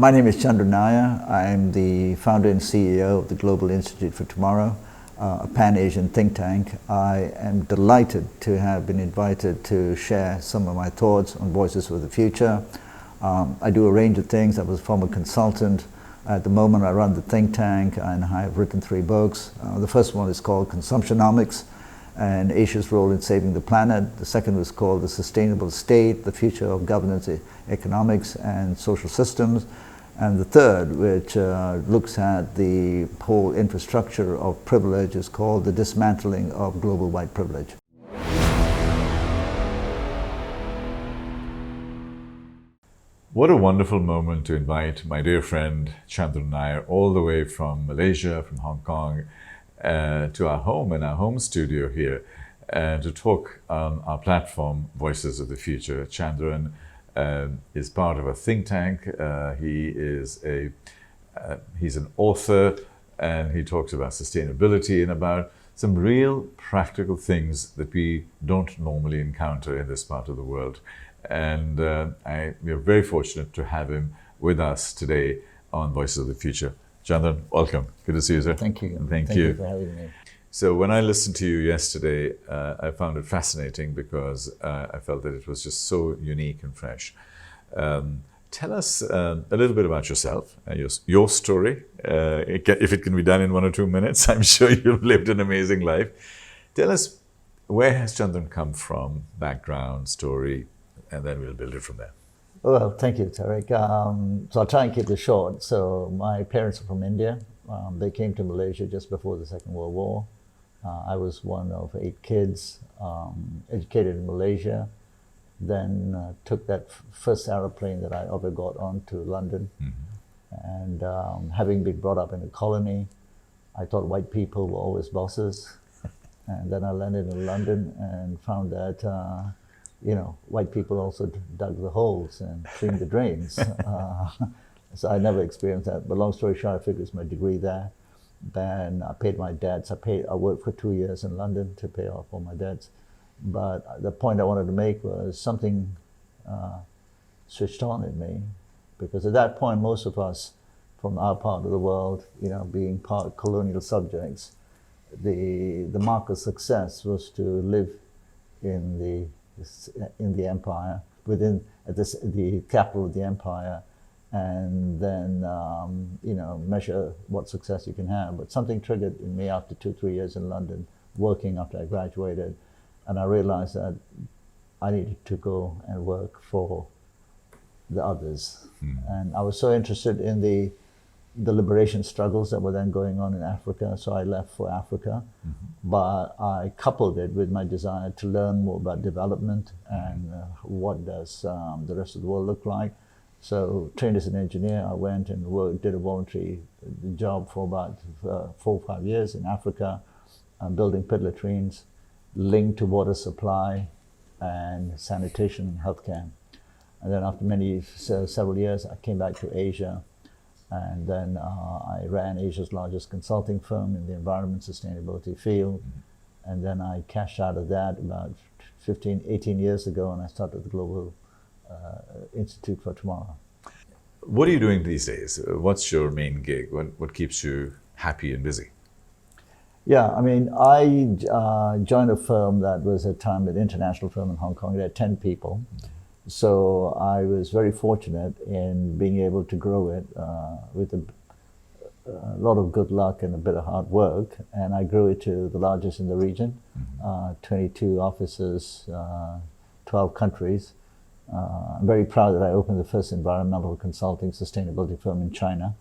My name is Chandran Nair. I'm the founder and CEO of the Global Institute for Tomorrow, a Pan-Asian think tank. I am delighted to have been invited to share some of my thoughts on Voices for the Future. I do a range of things. I was a former consultant. At the moment, I run the think tank, and I have written 3 books. The first one is called Consumptionomics and Asia's Role in Saving the Planet. The second was called The Sustainable State, the Future of Governance, Economics and Social Systems. And the third, which looks at the whole infrastructure of privilege, is called The Dismantling of Global White Privilege. What a wonderful moment to invite my dear friend Chandran Nair all the way from Malaysia, from Hong Kong, to our home and our home studio here to talk on our platform, Voices of the Future. Chandran is part of a think tank. He's an author, and he talks about sustainability and about some real practical things that we don't normally encounter in this part of the world. And we are very fortunate to have him with us today on Voices of the Future. Chandran, welcome. Good to see you, sir. Thank you. Thank you for having me. So when I listened to you yesterday, I found it fascinating because I felt that it was just so unique and fresh. Tell us a little bit about yourself, your story. If it can be done in 1 or 2 minutes, I'm sure you've lived an amazing life. Tell us, where has Chandran come from, background, story, and then we'll build it from there. Well, thank you, Tarek. So I'll try and keep this short. So my parents are from India. They came to Malaysia just before the Second World War. I was one of 8 kids, educated in Malaysia, then took that first aeroplane that I ever got on to London. Mm-hmm. And having been brought up in a colony, I thought white people were always bosses. And then I landed in London and found that white people also dug the holes and cleaned the drains. So I never experienced that. But long story short, I finished my degree there. Then I paid my debts. I worked for 2 years in London to pay off all my debts. But the point I wanted to make was something switched on in me. Because at that point, most of us from our part of the world, being part of colonial subjects, the mark of success was to live in the empire, at the capital of the empire, and then measure what success you can have. But something triggered in me after 2-3 years in London, working after I graduated, and I realized that I needed to go and work for the others. And I was so interested in the liberation struggles that were then going on in Africa, so I left for Africa. Mm-hmm. But I coupled it with my desire to learn more about development and what does the rest of the world look like. So trained as an engineer, I went and did a voluntary job for about 4 or 5 years in Africa, building pit latrines linked to water supply and sanitation and healthcare. And then after several years, I came back to Asia. And then I ran Asia's largest consulting firm in the environment sustainability field. Mm-hmm. And then I cashed out of that about 18 years ago, and I started the Global Institute for Tomorrow. What are you doing these days? What's your main gig? What keeps you happy and busy? Yeah, I mean, I joined a firm that was at the time an international firm in Hong Kong. It had 10 people. Mm-hmm. So I was very fortunate in being able to grow it with a lot of good luck and a bit of hard work. And I grew it to the largest in the region, 22 offices, 12 countries. I'm very proud that I opened the first environmental consulting sustainability firm in China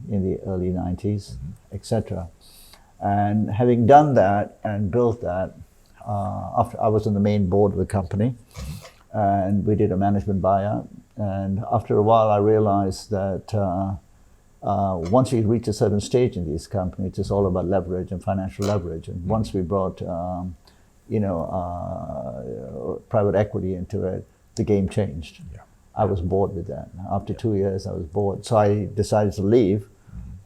in the early 90s, etc. And having done that and built that, after I was on the main board of the company, and we did a management buyout. And after a while, I realized that once you reach a certain stage in these companies, it's all about leverage and financial leverage. And once we brought, private equity into it, the game changed. Yeah. I was bored with that. After 2 years, I was bored. So I decided to leave.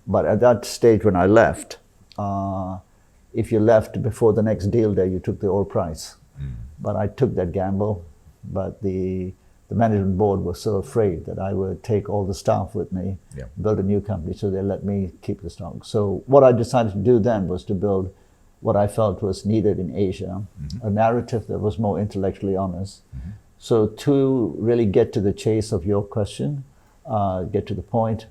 But at that stage when I left, if you left before the next deal day, you took the old price. But I took that gamble. But the the management board was so afraid that I would take all the staff with me, Yeah. build a new company, so they let me keep the stock. So what I decided to do then was to build what I felt was needed in Asia, a narrative that was more intellectually honest. So to really get to the chase of your question, get to the point,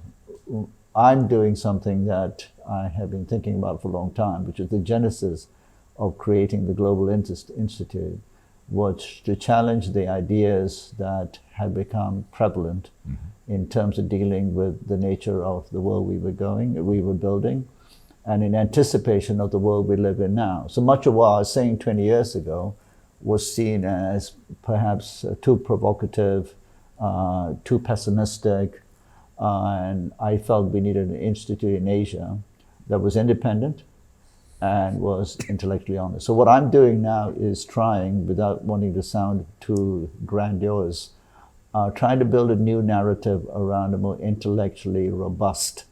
I'm doing something that I have been thinking about for a long time, which is the genesis of creating the Global Institute, was to challenge the ideas that had become prevalent in terms of dealing with the nature of the world we were building, and in anticipation of the world we live in now. So much of what I was saying 20 years ago was seen as perhaps too provocative, too pessimistic, and I felt we needed an institute in Asia that was independent and was intellectually honest. So what I'm doing now is trying, without wanting to sound too grandiose, trying to build a new narrative around a more intellectually robust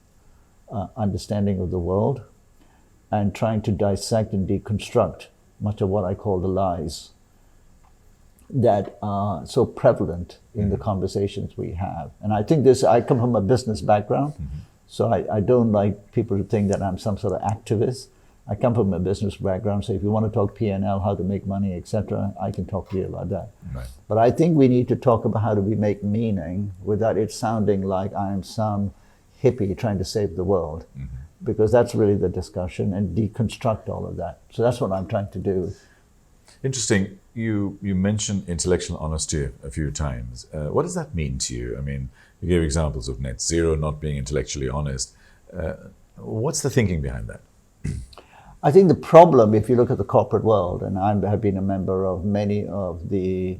understanding of the world, and trying to dissect and deconstruct much of what I call the lies that are so prevalent in the conversations we have. And I think I come from a business background, so I don't like people to think that I'm some sort of activist. I come from a business background, so if you want to talk P&L, how to make money, etc., I can talk to you about that. Right. But I think we need to talk about how do we make meaning without it sounding like I'm some hippie trying to save the world, because that's really the discussion, and deconstruct all of that. So that's what I'm trying to do. Interesting. You mentioned intellectual honesty a few times. What does that mean to you? I mean, you gave examples of net zero, not being intellectually honest. What's the thinking behind that? I think the problem, if you look at the corporate world, and I have been a member of many of the,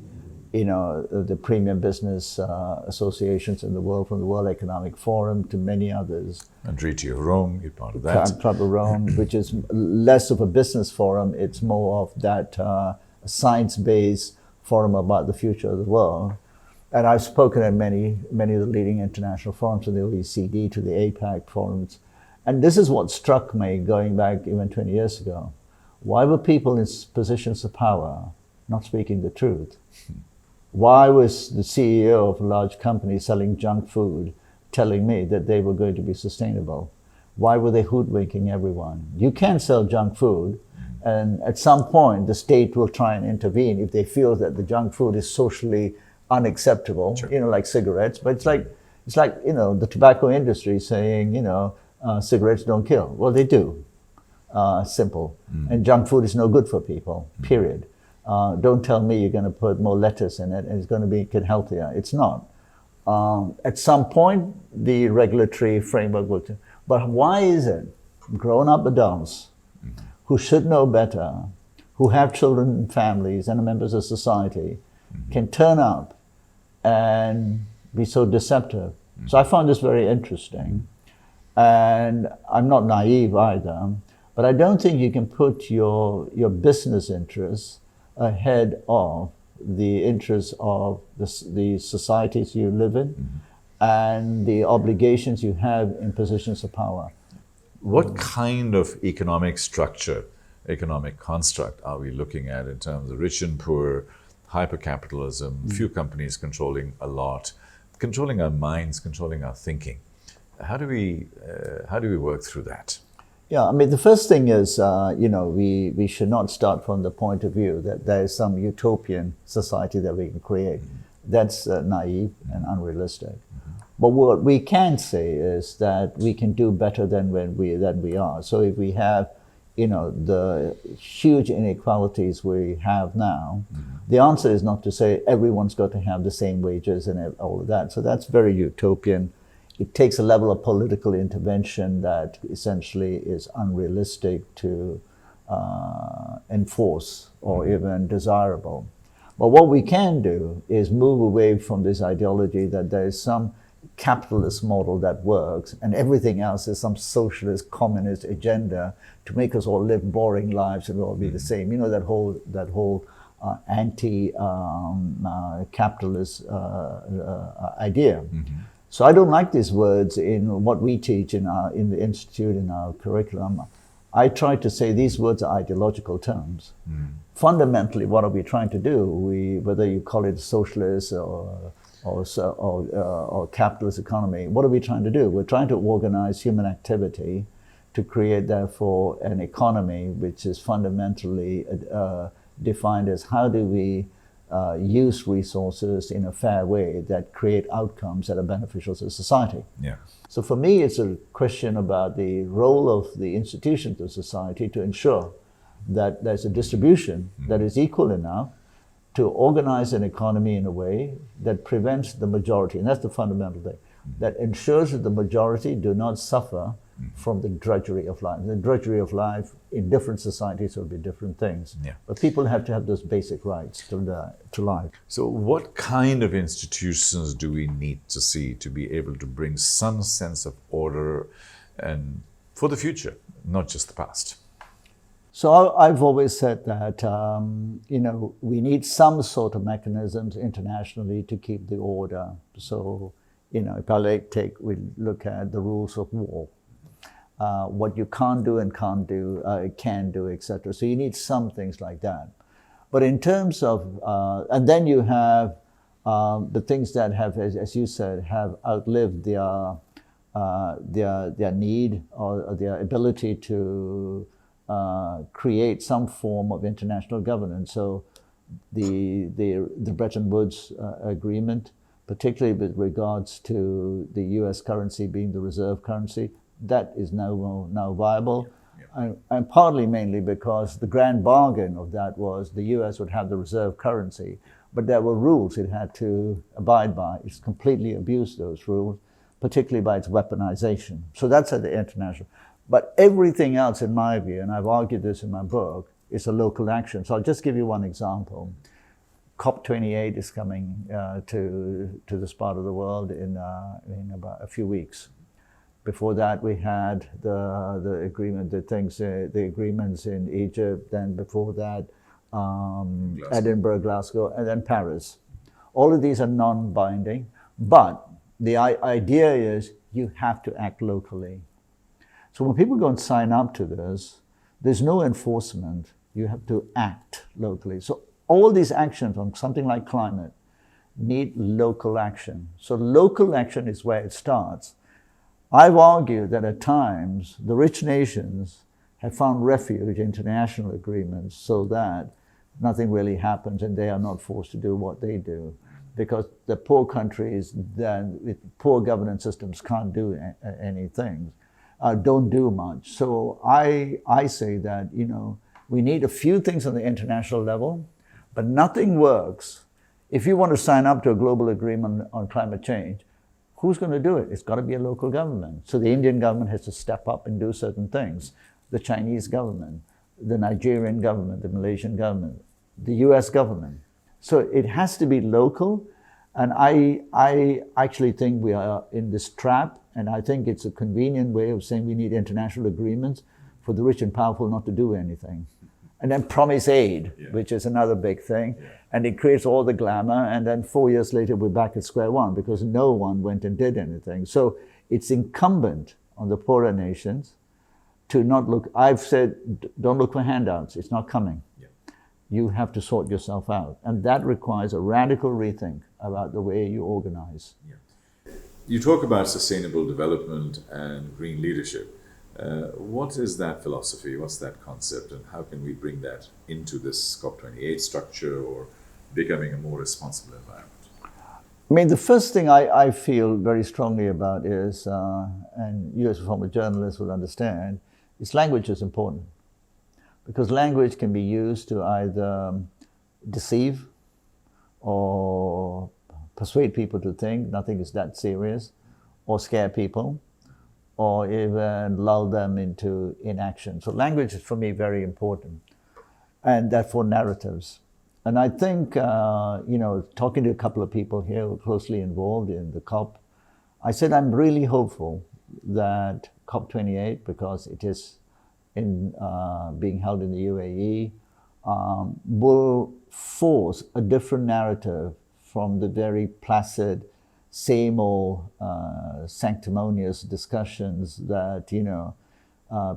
the premium business associations in the world, from the World Economic Forum to many others. And Treaty of Rome, you're part of that. Club of Rome, which is less of a business forum, it's more of that science-based forum about the future of the world. And I've spoken at many of the leading international forums, from the OECD to the APAC forums. And this is what struck me going back even 20 years ago. Why were people in positions of power not speaking the truth? Why was the CEO of a large company selling junk food telling me that they were going to be sustainable? Why were they hoodwinking everyone? You can sell junk food, and at some point the state will try and intervene if they feel that the junk food is socially unacceptable, Sure. like cigarettes. But it's like the tobacco industry saying, cigarettes don't kill. Well, they do. Simple. And junk food is no good for people, period. Don't tell me you're going to put more lettuce in it and it's going to make it healthier. It's not. At some point, the regulatory framework will change. But why is it grown-up adults who should know better, who have children and families and are members of society, can turn up and be so deceptive? So I found this very interesting. And I'm not naive either, but I don't think you can put your business interests ahead of the interests of the societies you live in and the obligations you have in positions of power. What kind of economic structure, economic construct are we looking at in terms of rich and poor, hypercapitalism, few companies controlling a lot, controlling our minds, controlling our thinking? How do we work through that? Yeah, I mean, the first thing is, we should not start from the point of view that there is some utopian society that we can create. That's naive and unrealistic. But what we can say is that we can do better than we are. So if we have, the huge inequalities we have now, the answer is not to say everyone's got to have the same wages and all of that. So that's very utopian. It takes a level of political intervention that essentially is unrealistic to enforce or even desirable. But what we can do is move away from this ideology that there is some capitalist model that works and everything else is some socialist, communist agenda to make us all live boring lives and all be the same. That whole anti-capitalist idea. So I don't like these words in what we teach in the institute, in our curriculum. I try to say these words are ideological terms. Fundamentally, what are we trying to do? Whether you call it socialist or capitalist economy, what are we trying to do? We're trying to organize human activity to create, therefore, an economy which is fundamentally defined as how do we use resources in a fair way that create outcomes that are beneficial to society. Yeah. So for me, it's a question about the role of the institutions of society to ensure that there's a distribution that is equal enough to organize an economy in a way that prevents the majority, and that's the fundamental thing, that ensures that the majority do not suffer from the drudgery of life. The drudgery of life in different societies will be different things. Yeah. But people have to have those basic rights to life. So what kind of institutions do we need to see to be able to bring some sense of order and for the future, not just the past? So I've always said that, we need some sort of mechanisms internationally to keep the order. So, if we look at the rules of war, what you can't do and can do, etc. So you need some things like that. But in terms of, and then you have the things that have, as you said, have outlived their need or their ability to create some form of international governance. So the Bretton Woods agreement, particularly with regards to the US currency being the reserve currency, that is now viable. And partly mainly because the grand bargain of that was the US would have the reserve currency, but there were rules it had to abide by. It's completely abused those rules, particularly by its weaponization. So that's at the international. But everything else, in my view, and I've argued this in my book, is a local action. So I'll just give you one example. COP28 is coming to this part of the world in about a few weeks. Before that, we had the agreements in Egypt. Then before that, Edinburgh, Glasgow, and then Paris. All of these are non-binding, but the idea is you have to act locally. So when people go and sign up to this, there's no enforcement. You have to act locally. So all these actions on something like climate need local action. So local action is where it starts. I've argued that at times the rich nations have found refuge in international agreements so that nothing really happens and they are not forced to do what they do, because the poor countries then with poor governance systems can't do anything. Don't do much. So I say that, we need a few things on the international level, but nothing works. If you want to sign up to a global agreement on climate change, who's going to do it? It's got to be a local government. So the Indian government has to step up and do certain things. The Chinese government, the Nigerian government, the Malaysian government, the US government. So it has to be local. And I actually think we are in this trap. And I think it's a convenient way of saying we need international agreements for the rich and powerful not to do anything. And then promise aid, which is another big thing. And it creates all the glamour. And then 4 years later, we're back at square one because no one went and did anything. So it's incumbent on the poorer nations to not look. I've said, don't look for handouts. It's not coming. You have to sort yourself out. And that requires a radical rethink about the way you organize. You talk about sustainable development and green leadership. What is that philosophy? What's that concept? And how can we bring that into this COP28 structure or becoming a more responsible environment? I mean, the first thing I feel very strongly about is, and you as a former journalist will understand, is language is important. Because language can be used to either deceive or persuade people to think nothing is that serious, or scare people, or even lull them into inaction. So language is, for me, very important, and therefore narratives. And I think, talking to a couple of people here who are closely involved in the COP, I said I'm really hopeful that COP28, because it is being held in the UAE, will force a different narrative from the very placid, same old sanctimonious discussions that,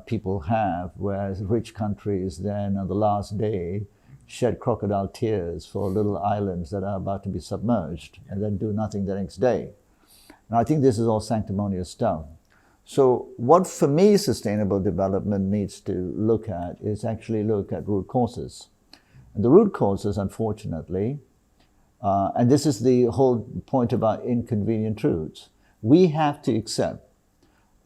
people have, whereas rich countries then on the last day shed crocodile tears for little islands that are about to be submerged and then do nothing the next day. And I think this is all sanctimonious stuff. So what for me sustainable development needs to look at is actually look at root causes. And the root causes, unfortunately, and this is the whole point about inconvenient truths, we have to accept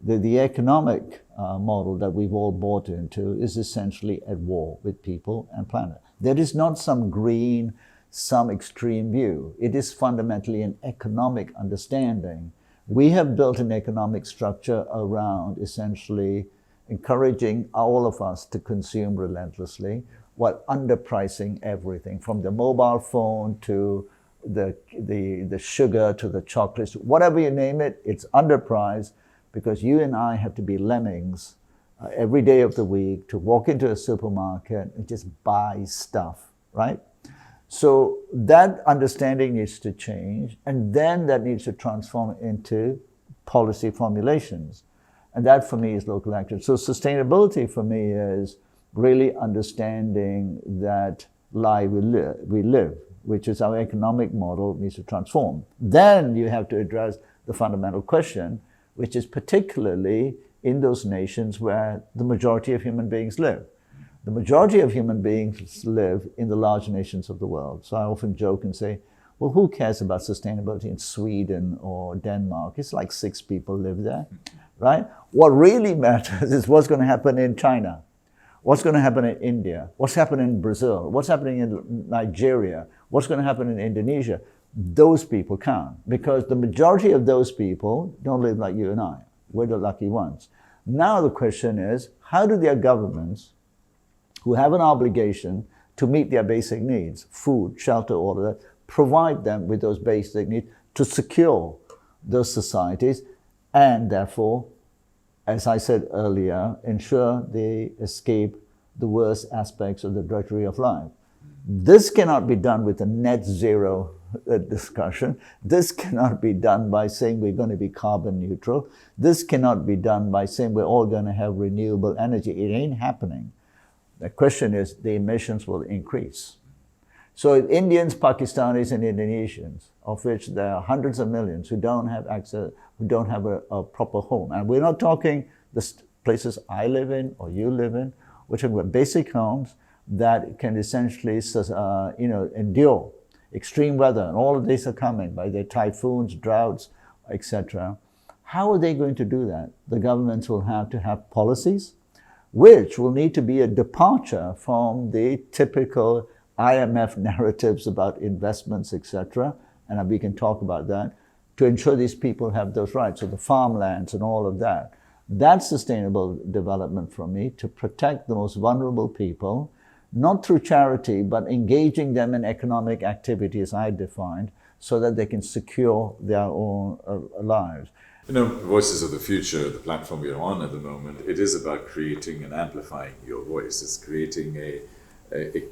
that the economic model that we've all bought into is essentially at war with people and planet. There is not some green, some extreme view. It is fundamentally an economic understanding. We have built an economic structure around essentially encouraging all of us to consume relentlessly while underpricing everything, from the mobile phone to the sugar to the chocolates, whatever you name it, it's underpriced because you and I have to be lemmings every day of the week to walk into a supermarket and just buy stuff, right? So that understanding needs to change, and then that needs to transform into policy formulations. And that for me is local action. So sustainability for me is really understanding that life we live, which is our economic model needs to transform. Then you have to address the fundamental question, which is particularly in those nations where the majority of human beings live. The majority of human beings live in the large nations of the world. So I often joke and say, well, who cares about sustainability in Sweden or Denmark? It's like 6 people live there, right? What really matters is what's going to happen in China, what's going to happen in India, what's happening in Brazil, what's happening in Nigeria, what's going to happen in Indonesia. Those people count, because the majority of those people don't live like you and I. We're the lucky ones. Now the question is, how do their governments, who have an obligation to meet their basic needs, food, shelter, all of that, provide them with those basic needs to secure those societies and therefore, as I said earlier, ensure they escape the worst aspects of the drudgery of life. This cannot be done with a net zero discussion. This cannot be done by saying we're going to be carbon neutral. This cannot be done by saying we're all going to have renewable energy. It ain't happening. The question is the emissions will increase. So if Indians, Pakistanis, and Indonesians, of which there are hundreds of millions who don't have access, who don't have a proper home, and we're not talking the places I live in or you live in, we're talking about basic homes that can essentially endure extreme weather, and all of these are coming by the typhoons, droughts, etc. How are they going to do that? The governments will have to have policies which will need to be a departure from the typical IMF narratives about investments, etc. And we can talk about that, to ensure these people have those rights. So the farmlands and all of that. That's sustainable development for me, to protect the most vulnerable people, not through charity, but engaging them in economic activities I defined, so that they can secure their own lives. You know, Voices of the Future, the platform we are on at the moment, it is about creating and amplifying your voice. It's creating a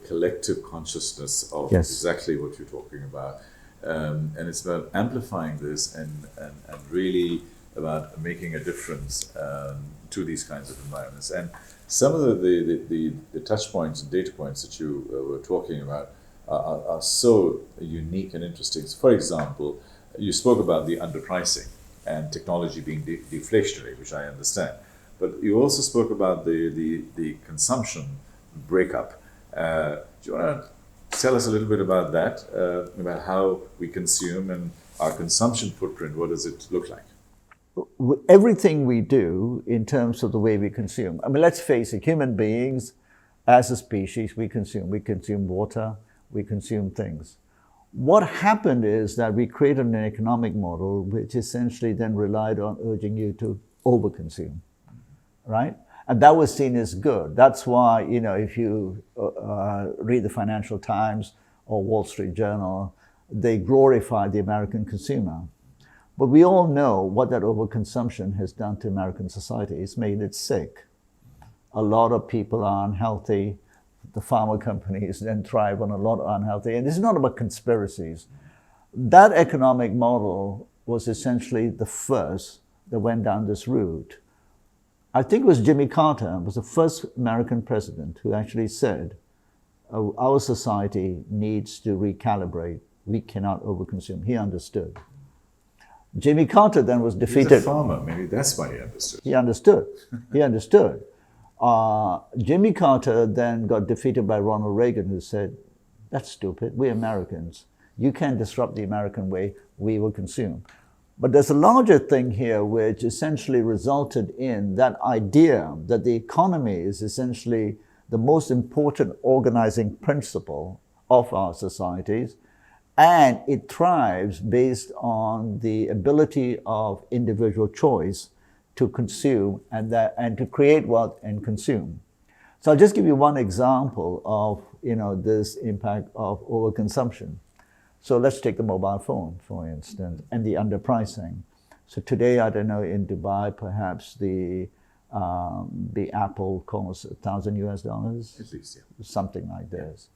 collective consciousness of exactly what you're talking about. And it's about amplifying this and really about making a difference to these kinds of environments. And some of the touch points and data points that you were talking about are so unique and interesting. So for example, you spoke about the underpricing and technology being deflationary, which I understand. But you also spoke about the consumption breakup. Do you want to tell us a little bit about that, about how we consume and our consumption footprint? What does it look like? Everything we do in terms of the way we consume. I mean, let's face it, human beings, as a species, we consume. We consume water, we consume things. What happened is that we created an economic model which essentially then relied on urging you to overconsume, right? And that was seen as good. That's why, you know, if you read the Financial Times or Wall Street Journal, they glorify the American consumer. But we all know what that overconsumption has done to American society. It's made it sick. A lot of people are unhealthy. The pharma companies then thrive on a lot of unhealthy. And this is not about conspiracies. That economic model was essentially the first that went down this route. I think it was Jimmy Carter, was the first American president who actually said, our society needs to recalibrate. We cannot overconsume. He understood. Jimmy Carter then was defeated. He's a farmer. Maybe that's why he understood. He understood. He understood. Jimmy Carter then got defeated by Ronald Reagan, who said, that's stupid. We're Americans. You can't disrupt the American way. We will consume. But there's a larger thing here which essentially resulted in that idea that the economy is essentially the most important organizing principle of our societies, and it thrives based on the ability of individual choice to consume and to create wealth and consume. So I'll just give you one example of this impact of overconsumption. So let's take the mobile phone, for instance, and the underpricing. So today, I don't know, in Dubai, perhaps the Apple costs $1,000 At least, yeah. something like this.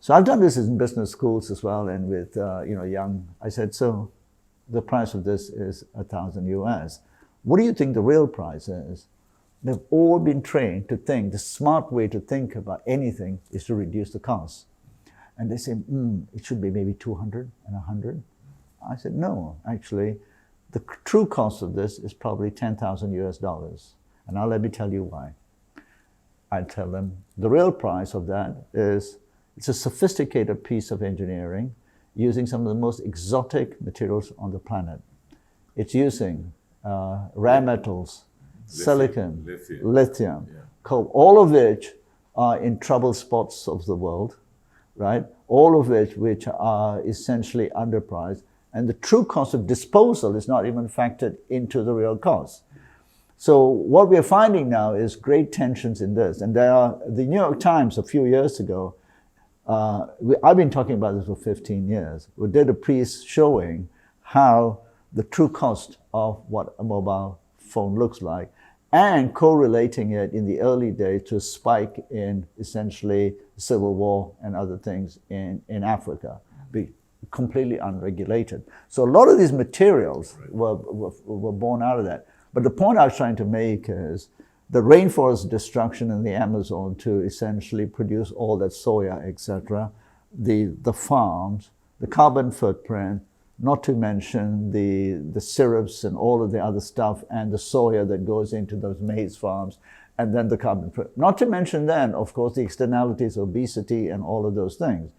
So I've done this in business schools as well, and with young. I said, so the price of this is $1,000. What do you think the real price is? They've all been trained to think the smart way to think about anything is to reduce the cost. And they say, it should be maybe 200 and 100. I said, no, actually, the true cost of this is probably $10,000. And now let me tell you why. I tell them the real price of that is, it's a sophisticated piece of engineering using some of the most exotic materials on the planet. It's using rare metals, silicon, lithium, yeah, coal, all of which are in trouble spots of the world, right? All of which are essentially underpriced. And the true cost of disposal is not even factored into the real cost. So what we're finding now is great tensions in this. And the New York Times a few years ago, I've been talking about this for 15 years. We did a piece showing how the true cost of what a mobile phone looks like, and correlating it in the early days to a spike in essentially civil war and other things in Africa, be completely unregulated. So a lot of these materials were born out of that. But the point I was trying to make is the rainforest destruction in the Amazon to essentially produce all that soya, etc., the farms, the carbon footprint, not to mention the syrups and all of the other stuff and the soya that goes into those maize farms, and then the carbon footprint. Not to mention then, of course, the externalities of obesity and all of those things.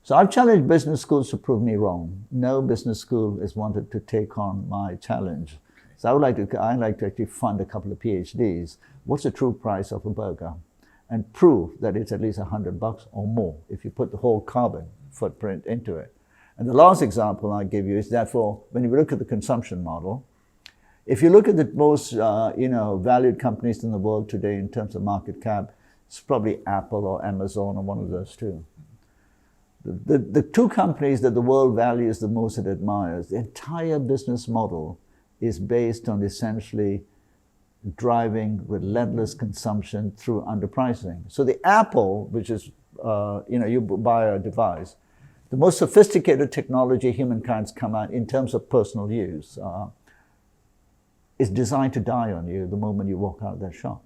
So I've challenged business schools to prove me wrong. No business school has wanted to take on my challenge. So I'd like to actually fund a couple of PhDs. What's the true price of a burger? And prove that it's at least $100 or more if you put the whole carbon footprint into it. And the last example I give you is therefore, when you look at the consumption model, if you look at the most valued companies in the world today in terms of market cap, it's probably Apple or Amazon or one of those two. The two companies that the world values the most and admires, the entire business model is based on essentially driving relentless consumption through underpricing. So the Apple, which is, you buy a device, the most sophisticated technology humankind's come out in terms of personal use is designed to die on you the moment you walk out of that shop.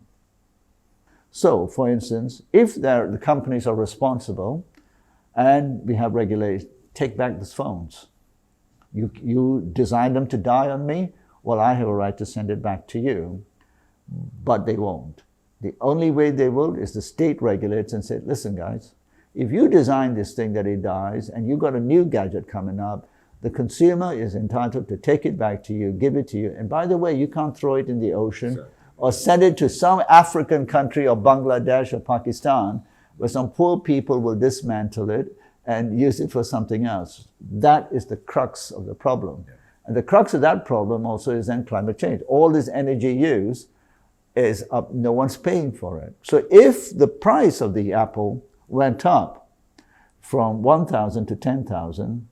So, for instance, if the companies are responsible and we have regulations, take back these phones. You design them to die on me, well, I have a right to send it back to you, but they won't. The only way they will is the state regulates and says, listen, guys, if you design this thing that it dies and you've got a new gadget coming up, the consumer is entitled to take it back to you, give it to you. And by the way, you can't throw it in the ocean or send it to some African country or Bangladesh or Pakistan where some poor people will dismantle it and use it for something else. That is the crux of the problem. Yeah. And the crux of that problem also is then climate change. All this energy use is up, no one's paying for it. So if the price of the Apple went up from 1,000 to 10,000,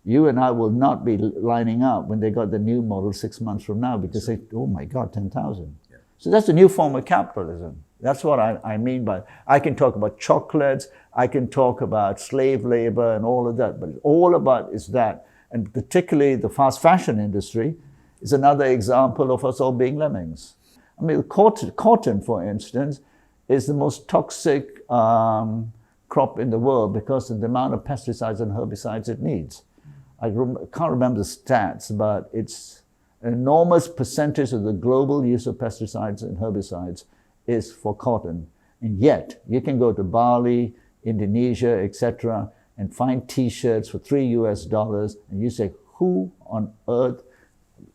you and I will not be lining up when they got the new model 6 months from now because they, oh my God, 10,000. Yeah. So that's a new form of capitalism. That's what I mean by, I can talk about chocolates, I can talk about slave labor and all of that, but all about is that. And particularly the fast fashion industry is another example of us all being lemmings. I mean, cotton, for instance, is the most toxic crop in the world because of the amount of pesticides and herbicides it needs. I can't remember the stats, but it's an enormous percentage of the global use of pesticides and herbicides is for cotton. And yet, you can go to Bali, Indonesia, etc., and find T-shirts for $3 and you say, who on earth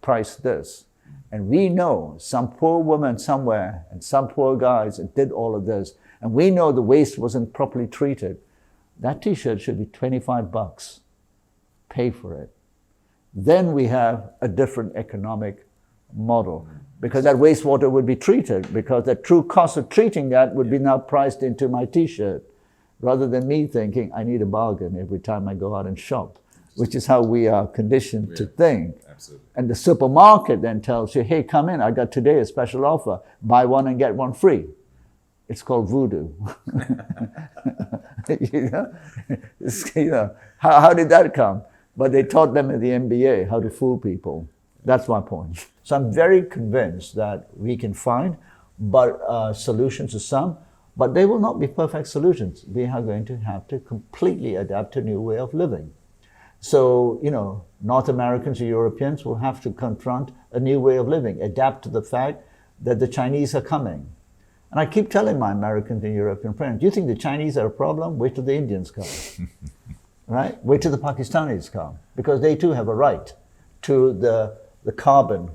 priced this? And we know some poor woman somewhere and some poor guys that did all of this, and we know the waste wasn't properly treated. That T-shirt should be $25. Pay for it. Then we have a different economic model, because that wastewater would be treated, because the true cost of treating that would be now priced into my T-shirt, rather than me thinking I need a bargain every time I go out and shop, which is how we are conditioned to think. Absolutely. And the supermarket then tells you, hey, come in, I got today a special offer, buy one and get one free. It's called voodoo. How did that come? But they taught them at the MBA how to fool people. That's my point. So I'm very convinced that we can find solutions to some, but they will not be perfect solutions. We are going to have to completely adapt to a new way of living. So, North Americans or Europeans will have to confront a new way of living, adapt to the fact that the Chinese are coming. And I keep telling my American and European friends, do you think the Chinese are a problem? Wait till the Indians come. Right? Wait till the Pakistanis come, because they too have a right to the carbon,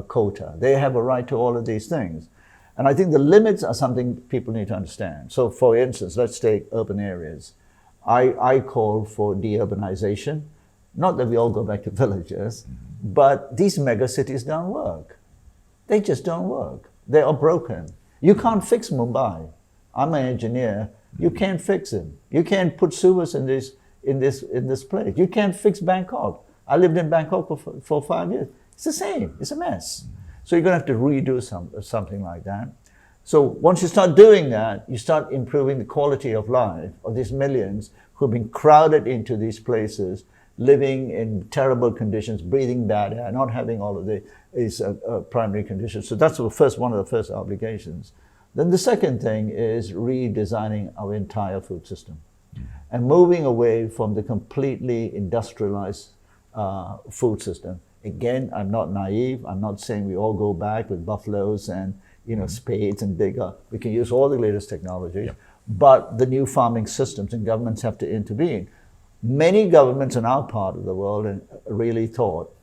quota. They have a right to all of these things. And I think the limits are something people need to understand. So for instance, let's take urban areas. I call for deurbanization. Not that we all go back to villages, but these mega cities don't work. They just don't work. They are broken. You can't fix Mumbai. I'm an engineer. You can't fix it. You can't put sewers in this place. You can't fix Bangkok. I lived in Bangkok for 5 years. It's the same. It's a mess. So you're going to have to redo something like that. So once you start doing that, you start improving the quality of life of these millions who have been crowded into these places, living in terrible conditions, breathing bad air, not having all of these primary conditions. So that's one of the first obligations. Then the second thing is redesigning our entire food system and moving away from the completely industrialized food system. Again, I'm not naive. I'm not saying we all go back with buffaloes and spades and digger. We can use all the latest technology, but the new farming systems and governments have to intervene. Many governments in our part of the world really thought,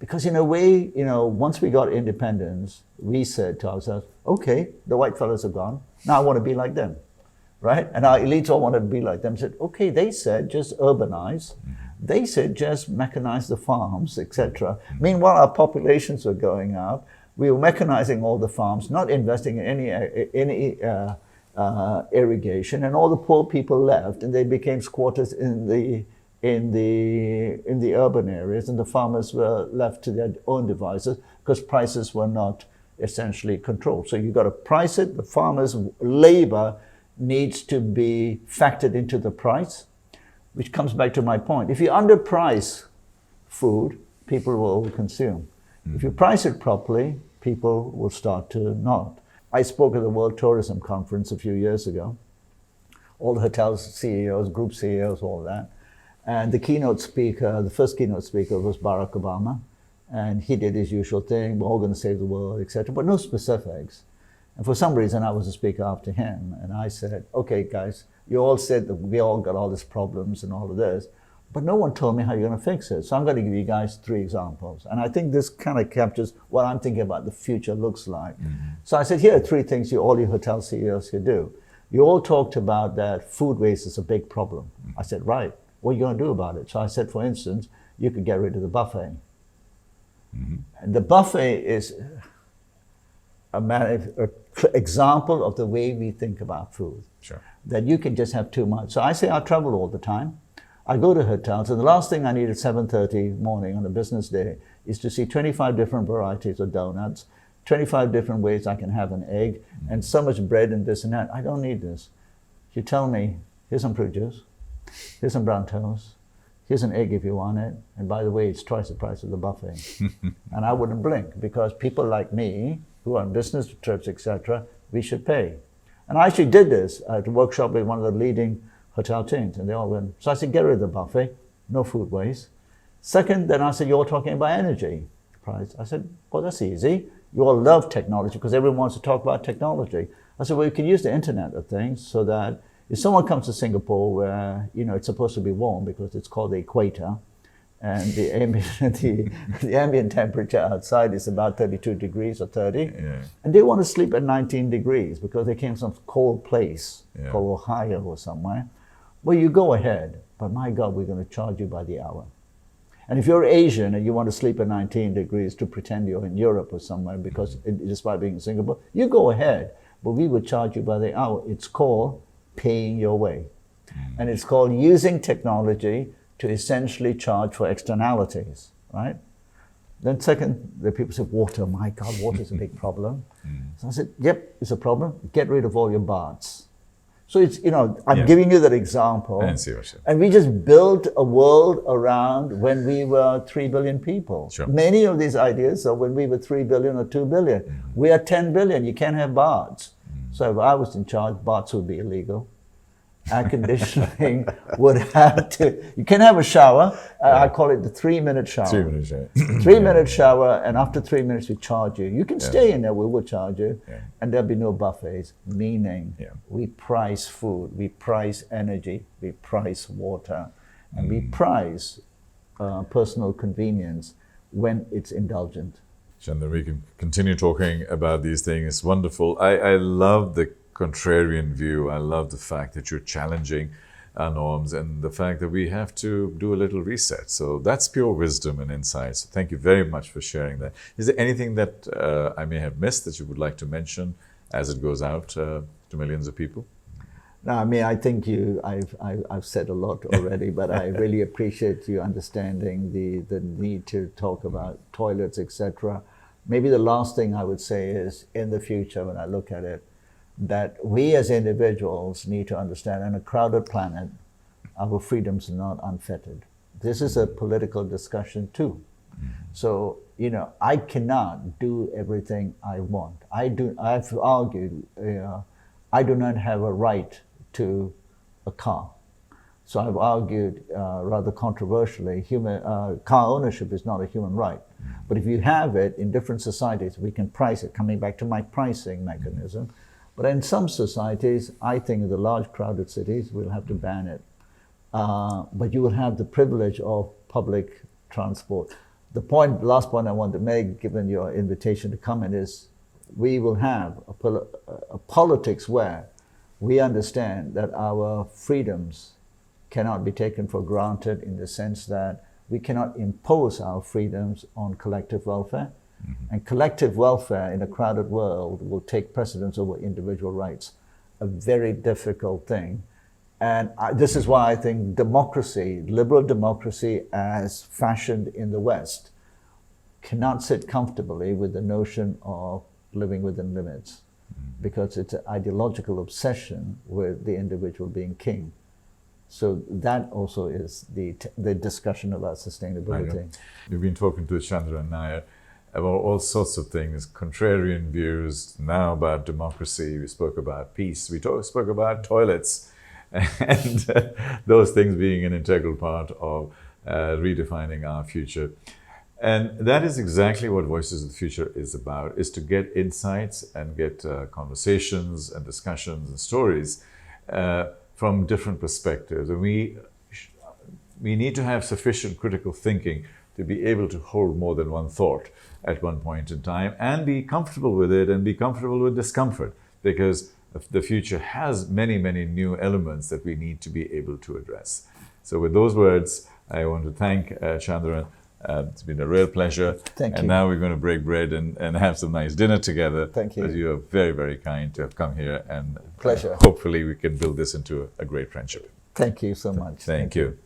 because in a way, once we got independence, we said to ourselves, okay, the white fellas are gone. Now I want to be like them, right? And our elites all wanted to be like them. Said, okay, they said just urbanize. They said just mechanize the farms, etc. Meanwhile, our populations were going up. We were mechanizing all the farms, not investing in any irrigation, and all the poor people left, and they became squatters in the urban areas, and the farmers were left to their own devices because prices were not essentially controlled. So you've got to price it. The farmers' labor needs to be factored into the price, which comes back to my point. If you underprice food, people will overconsume. If you price it properly, people will start to not. I spoke at the World Tourism Conference a few years ago. All the hotels CEOs, group CEOs, all that. And the first keynote speaker was Barack Obama. And he did his usual thing, we're all going to save the world, etc., but no specifics. And for some reason, I was a speaker after him. And I said, okay, guys, you all said that we all got all these problems and all of this, but no one told me how you're going to fix it. So I'm going to give you guys 3 examples. And I think this kind of captures what I'm thinking about the future looks like. So I said, here are 3 things all your hotel CEOs should do. You all talked about that food waste is a big problem. I said, right, what are you going to do about it? So I said, for instance, you could get rid of the buffet. And the buffet is an example of the way we think about food. Sure. That you can just have too much. So I say I travel all the time. I go to hotels, and the last thing I need at 7:30 morning on a business day is to see 25 different varieties of donuts, 25 different ways I can have an egg, and so much bread and this and that. I don't need this. You tell me, here's some fruit juice, here's some brown toast, here's an egg if you want it. And by the way, it's twice the price of the buffet. And I wouldn't blink, because people like me who are on business trips, etc., we should pay. And I actually did this at a workshop with one of the leading hotel chains, and they all went. So I said, get rid of the buffet, no food waste. Second, then I said, you're talking about energy price. I said, well, that's easy. You all love technology because everyone wants to talk about technology. I said, well, you can use the Internet of Things so that if someone comes to Singapore where, it's supposed to be warm because it's called the equator, and the ambient temperature outside is about 32 degrees or 30, and they want to sleep at 19 degrees because they came from some cold place called Ohio or somewhere, well, you go ahead, but my God, we're going to charge you by the hour. And if you're Asian and you want to sleep at 19 degrees to pretend you're in Europe or somewhere, because despite being in Singapore, you go ahead, but we would charge you by the hour. It's called paying your way. And it's called using technology to essentially charge for externalities, right? Then second, the people say, water, my God, water is a big problem. So I said, yep, it's a problem. Get rid of all your baths. So it's, I'm giving you that example. I see what you're saying. And we just built a world around when we were 3 billion people. Sure. Many of these ideas are when we were 3 billion or 2 billion. We are 10 billion. You can't have baths. So if I was in charge, baths would be illegal. Air conditioning would have to, you can have a shower. I call it the 3-minute shower. 3 minutes, yeah. 3-minute shower, and after 3 minutes we charge you. You can stay in there, we will charge you, and there'll be no buffets, meaning we price food, we price energy, we price water, and we price personal convenience when it's indulgent. Chandran, we can continue talking about these things. It's wonderful. I love the contrarian view. I love the fact that you're challenging our norms and the fact that we have to do a little reset. So that's pure wisdom and insight. So thank you very much for sharing that. Is there anything that I may have missed that you would like to mention as it goes out to millions of people? No, I mean, I think I've said a lot already, but I really appreciate you understanding the need to talk about toilets, etc. Maybe the last thing I would say is, in the future, when I look at it, that we as individuals need to understand, on a crowded planet, our freedoms are not unfettered. This is a political discussion too. So, I cannot do everything I want. I've argued, I do not have a right to a car. So I've argued, rather controversially, car ownership is not a human right. But if you have it in different societies, we can price it, coming back to my pricing mechanism. But in some societies, I think the large crowded cities, we'll have to ban it. But you will have the privilege of public transport. The last point I want to make, given your invitation to come in, is we will have a politics where we understand that our freedoms cannot be taken for granted, in the sense that we cannot impose our freedoms on collective welfare. And collective welfare in a crowded world will take precedence over individual rights. A very difficult thing. And this is why I think democracy, liberal democracy as fashioned in the West, cannot sit comfortably with the notion of living within limits, because it's an ideological obsession with the individual being king. So that also is the discussion about sustainability. We've been talking to Chandran Nair about all sorts of things, contrarian views, now about democracy, we spoke about peace, we spoke about toilets, and those things being an integral part of redefining our future. And that is exactly what Voices of the Future is about, is to get insights and get conversations and discussions and stories from different perspectives. And we need to have sufficient critical thinking to be able to hold more than one thought at one point in time, and be comfortable with it, and be comfortable with discomfort, because the future has many, many new elements that we need to be able to address. So with those words, I want to thank Chandran. It's been a real pleasure. Thank you. And now we're going to break bread and have some nice dinner together. Thank you. Because you are very, very kind to have come here, and pleasure. Hopefully we can build this into a great friendship. Thank you so much. Thank you.